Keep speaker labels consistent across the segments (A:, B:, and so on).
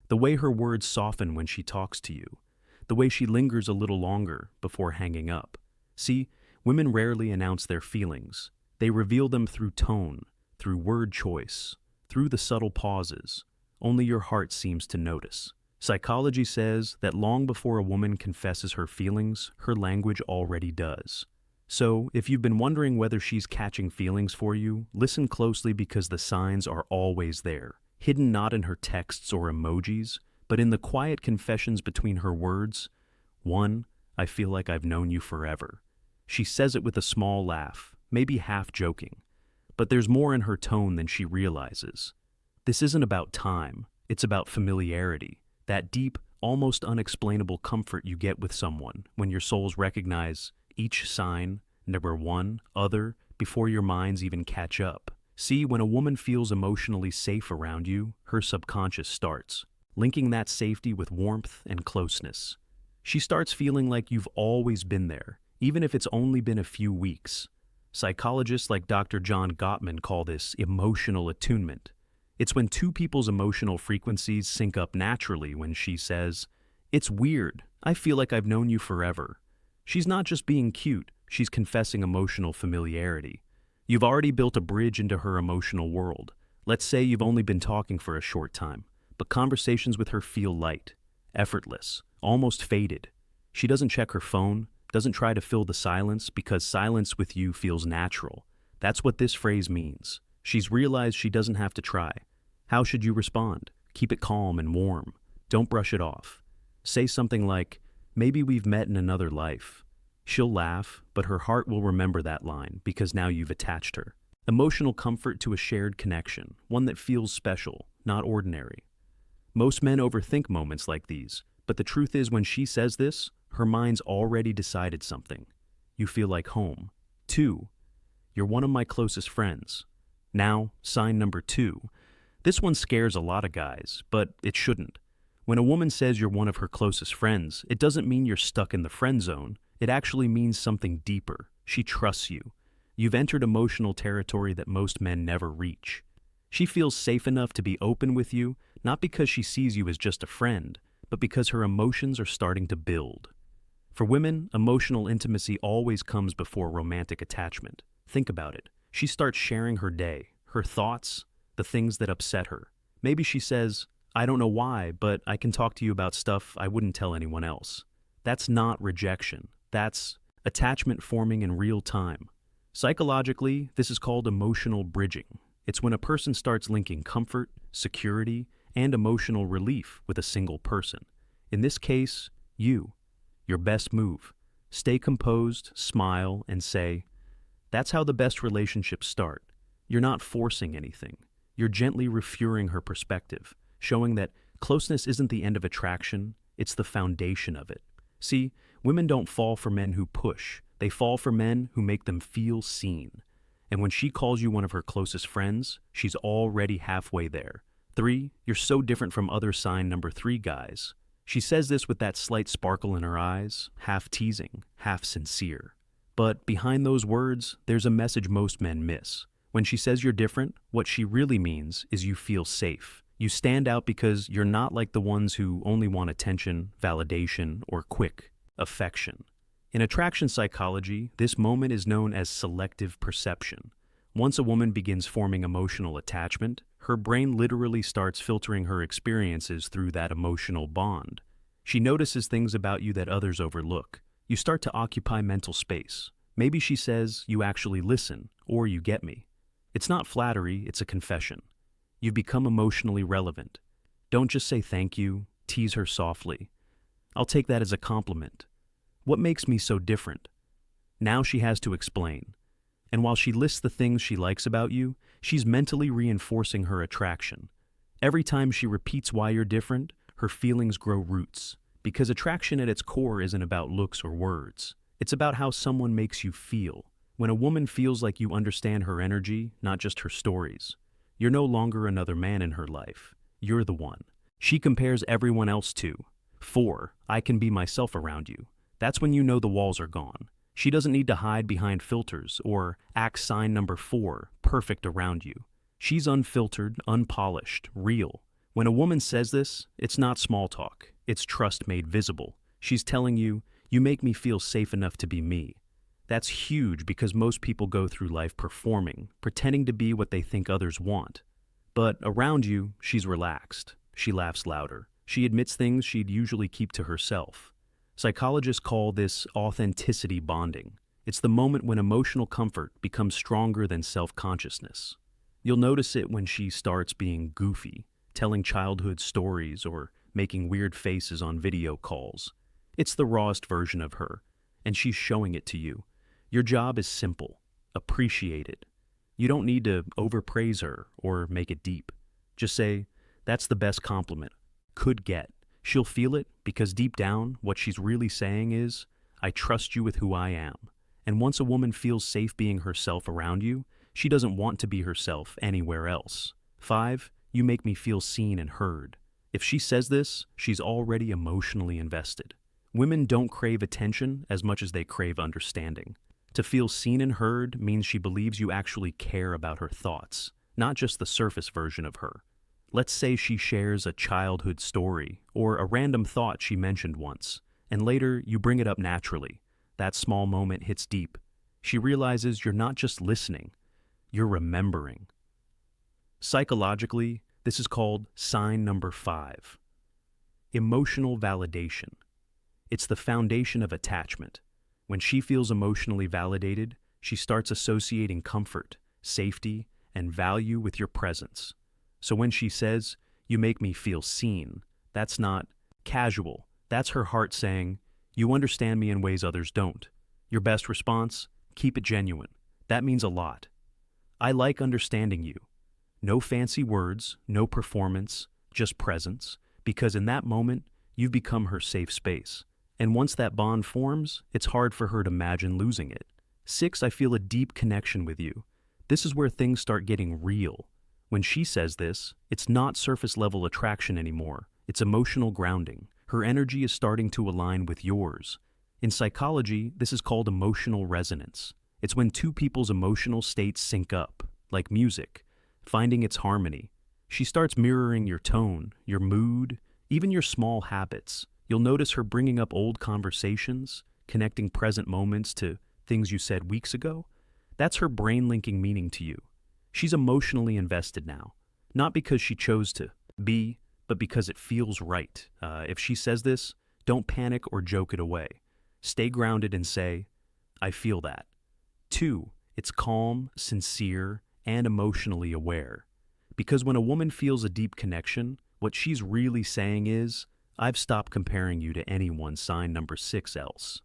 A: The way her words soften when she talks to you. The way she lingers a little longer before hanging up. See, women rarely announce their feelings. They reveal them through tone, through word choice, through the subtle pauses. Only your heart seems to notice. Psychology says that long before a woman confesses her feelings, her language already does. So, if you've been wondering whether she's catching feelings for you, listen closely because the signs are always there, hidden not in her texts or emojis, but in the quiet confessions between her words. 1. I feel like I've known you forever. She says it with a small laugh, maybe half joking, but there's more in her tone than she realizes. This isn't about time, it's about familiarity, that deep, almost unexplainable comfort you get with someone when your souls recognize each sign, number one, other, before your minds even catch up. See, when a woman feels emotionally safe around you, her subconscious starts, linking that safety with warmth and closeness. She starts feeling like you've always been there, even if it's only been a few weeks. Psychologists like Dr. John Gottman call this emotional attunement. It's when two people's emotional frequencies sync up naturally when she says, "It's weird, I feel like I've known you forever." She's not just being cute, she's confessing emotional familiarity. You've already built a bridge into her emotional world. Let's say you've only been talking for a short time, but conversations with her feel light, effortless, almost faded. She doesn't check her phone, doesn't try to fill the silence because silence with you feels natural. That's what this phrase means. She's realized she doesn't have to try. How should you respond? Keep it calm and warm. Don't brush it off. Say something like, "Maybe we've met in another life." She'll laugh, but her heart will remember that line because now you've attached her. Emotional comfort to a shared connection, one that feels special, not ordinary. Most men overthink moments like these, but the truth is when she says this, her mind's already decided something. You feel like home. 2. You're one of my closest friends. Now, sign number 2. This one scares a lot of guys, but it shouldn't. When a woman says you're one of her closest friends, it doesn't mean you're stuck in the friend zone. It actually means something deeper. She trusts you. You've entered emotional territory that most men never reach. She feels safe enough to be open with you, not because she sees you as just a friend, but because her emotions are starting to build. For women, emotional intimacy always comes before romantic attachment. Think about it. She starts sharing her day, her thoughts, the things that upset her. Maybe she says, "I don't know why, but I can talk to you about stuff I wouldn't tell anyone else." That's not rejection. That's attachment forming in real time. Psychologically, this is called emotional bridging. It's when a person starts linking comfort, security, and emotional relief with a single person. In this case, you. Your best move. Stay composed, smile, and say, that's how the best relationships start. You're not forcing anything. You're gently refueling her perspective, showing that closeness isn't the end of attraction, it's the foundation of it. See, women don't fall for men who push. They fall for men who make them feel seen. And when she calls you one of her closest friends, she's already halfway there. 3, you're so different from other sign number 3 guys. She says this with that slight sparkle in her eyes, half teasing, half sincere. But behind those words, there's a message most men miss. When she says you're different, what she really means is you feel safe. You stand out because you're not like the ones who only want attention, validation, or quick affection. In attraction psychology, this moment is known as selective perception. Once a woman begins forming emotional attachment, her brain literally starts filtering her experiences through that emotional bond. She notices things about you that others overlook. You start to occupy mental space. Maybe she says, "You actually listen," or "You get me." It's not flattery, it's a confession. You've become emotionally relevant. Don't just say thank you, tease her softly. I'll take that as a compliment. What makes me so different? Now she has to explain. And while she lists the things she likes about you, she's mentally reinforcing her attraction. Every time she repeats why you're different, her feelings grow roots. Because attraction at its core isn't about looks or words. It's about how someone makes you feel. When a woman feels like you understand her energy, not just her stories, you're no longer another man in her life. You're the one. She compares everyone else to. 4, I can be myself around you. That's when you know the walls are gone. She doesn't need to hide behind filters or act sign number 4, perfect around you. She's unfiltered, unpolished, real. When a woman says this, it's not small talk, it's trust made visible. She's telling you, you make me feel safe enough to be me. That's huge because most people go through life performing, pretending to be what they think others want. But around you, she's relaxed. She laughs louder. She admits things she'd usually keep to herself. Psychologists call this authenticity bonding. It's the moment when emotional comfort becomes stronger than self-consciousness. You'll notice it when she starts being goofy, telling childhood stories or making weird faces on video calls. It's the rawest version of her, and she's showing it to you. Your job is simple. Appreciate it. You don't need to overpraise her or make it deep. Just say, that's the best compliment. Could get. She'll feel it because deep down, what she's really saying is, I trust you with who I am. And once a woman feels safe being herself around you, she doesn't want to be herself anywhere else. 5, you make me feel seen and heard. If she says this, she's already emotionally invested. Women don't crave attention as much as they crave understanding. To feel seen and heard means she believes you actually care about her thoughts, not just the surface version of her. Let's say she shares a childhood story or a random thought she mentioned once, and later you bring it up naturally. That small moment hits deep. She realizes you're not just listening, you're remembering. Psychologically, this is called sign number 5. Emotional validation. It's the foundation of attachment. When she feels emotionally validated, she starts associating comfort, safety, and value with your presence. So when she says, you make me feel seen, that's not casual. That's her heart saying, you understand me in ways others don't. Your best response? Keep it genuine. That means a lot. I like understanding you. No fancy words, no performance, just presence, because in that moment, you've become her safe space. And once that bond forms, it's hard for her to imagine losing it. 6, I feel a deep connection with you. This is where things start getting real. When she says this, it's not surface-level attraction anymore. It's emotional grounding. Her energy is starting to align with yours. In psychology, this is called emotional resonance. It's when two people's emotional states sync up, like music, finding its harmony. She starts mirroring your tone, your mood, even your small habits. You'll notice her bringing up old conversations, connecting present moments to things you said weeks ago. That's her brain linking meaning to you. She's emotionally invested now, not because she chose to be, but because it feels right. If she says this, don't panic or joke it away. Stay grounded and say, I feel that. 2, it's calm, sincere, and emotionally aware. Because when a woman feels a deep connection, what she's really saying is, I've stopped comparing you to anyone, sign number 6 else.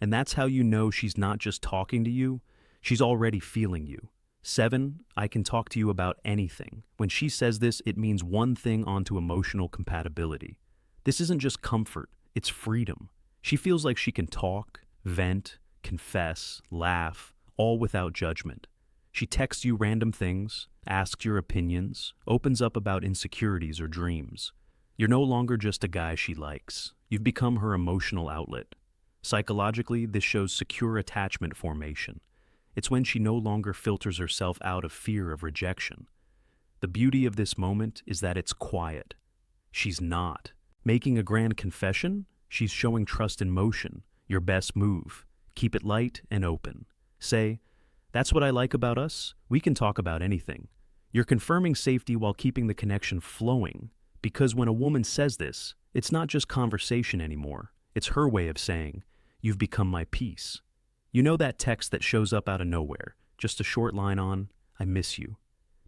A: And that's how you know she's not just talking to you, she's already feeling you. 7, I can talk to you about anything. When she says this, it means one thing onto emotional compatibility. This isn't just comfort, it's freedom. She feels like she can talk, vent, confess, laugh, all without judgment. She texts you random things, asks your opinions, opens up about insecurities or dreams. You're no longer just a guy she likes. You've become her emotional outlet. Psychologically, this shows secure attachment formation. It's when she no longer filters herself out of fear of rejection. The beauty of this moment is that it's quiet. She's not making a grand confession. She's showing trust in motion, your best move. Keep it light and open. Say, that's what I like about us. We can talk about anything. You're confirming safety while keeping the connection flowing. Because when a woman says this, it's not just conversation anymore. It's her way of saying, you've become my peace. You know that text that shows up out of nowhere, just a short line on, I miss you.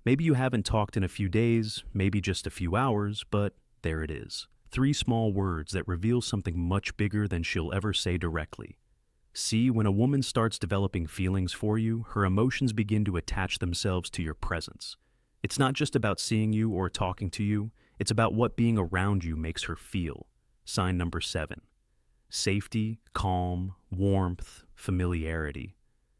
A: Maybe you haven't talked in a few days, maybe just a few hours, but there it is. 3 small words that reveal something much bigger than she'll ever say directly. See, when a woman starts developing feelings for you, her emotions begin to attach themselves to your presence. It's not just about seeing you or talking to you, it's about what being around you makes her feel. Sign number 7. Safety, calm, warmth, familiarity.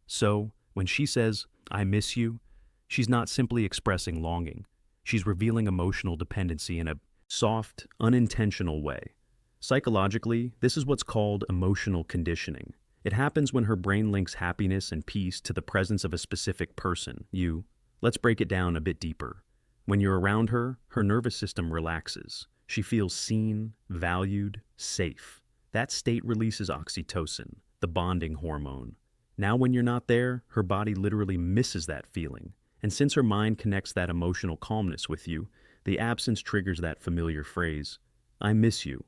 A: So, when she says, I miss you, she's not simply expressing longing. She's revealing emotional dependency in a soft, unintentional way. Psychologically, this is what's called emotional conditioning. It happens when her brain links happiness and peace to the presence of a specific person, you. Let's break it down a bit deeper. When you're around her, her nervous system relaxes. She feels seen, valued, safe. That state releases oxytocin, the bonding hormone. Now when you're not there, her body literally misses that feeling. And since her mind connects that emotional calmness with you, the absence triggers that familiar phrase, "I miss you."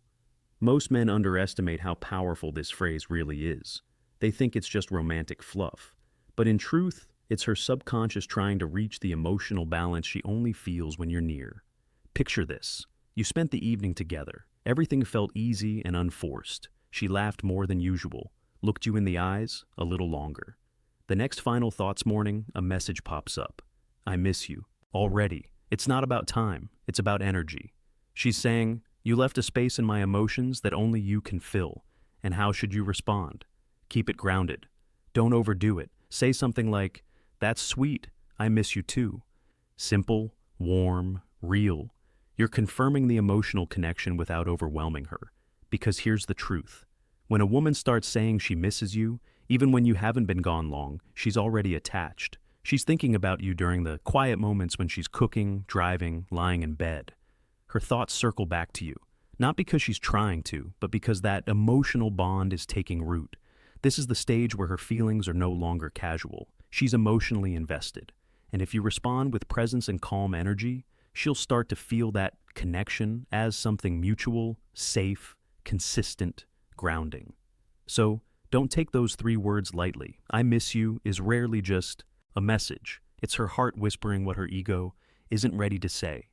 A: Most men underestimate how powerful this phrase really is. They think it's just romantic fluff. But in truth, it's her subconscious trying to reach the emotional balance she only feels when you're near. Picture this. You spent the evening together. Everything felt easy and unforced. She laughed more than usual, looked you in the eyes a little longer. The next final thoughts morning, a message pops up. "I miss you." Already. It's not about time. It's about energy. She's saying, "You left a space in my emotions that only you can fill." And how should you respond? Keep it grounded. Don't overdo it. Say something like, "That's sweet. I miss you too." Simple, warm, real. You're confirming the emotional connection without overwhelming her. Because here's the truth. When a woman starts saying she misses you, even when you haven't been gone long, she's already attached. She's thinking about you during the quiet moments when she's cooking, driving, lying in bed. Her thoughts circle back to you, not because she's trying to, but because that emotional bond is taking root. This is the stage where her feelings are no longer casual. She's emotionally invested. And if you respond with presence and calm energy, she'll start to feel that connection as something mutual, safe, consistent, grounding. So, don't take those 3 words lightly. "I miss you" is rarely just a message. It's her heart whispering what her ego isn't ready to say.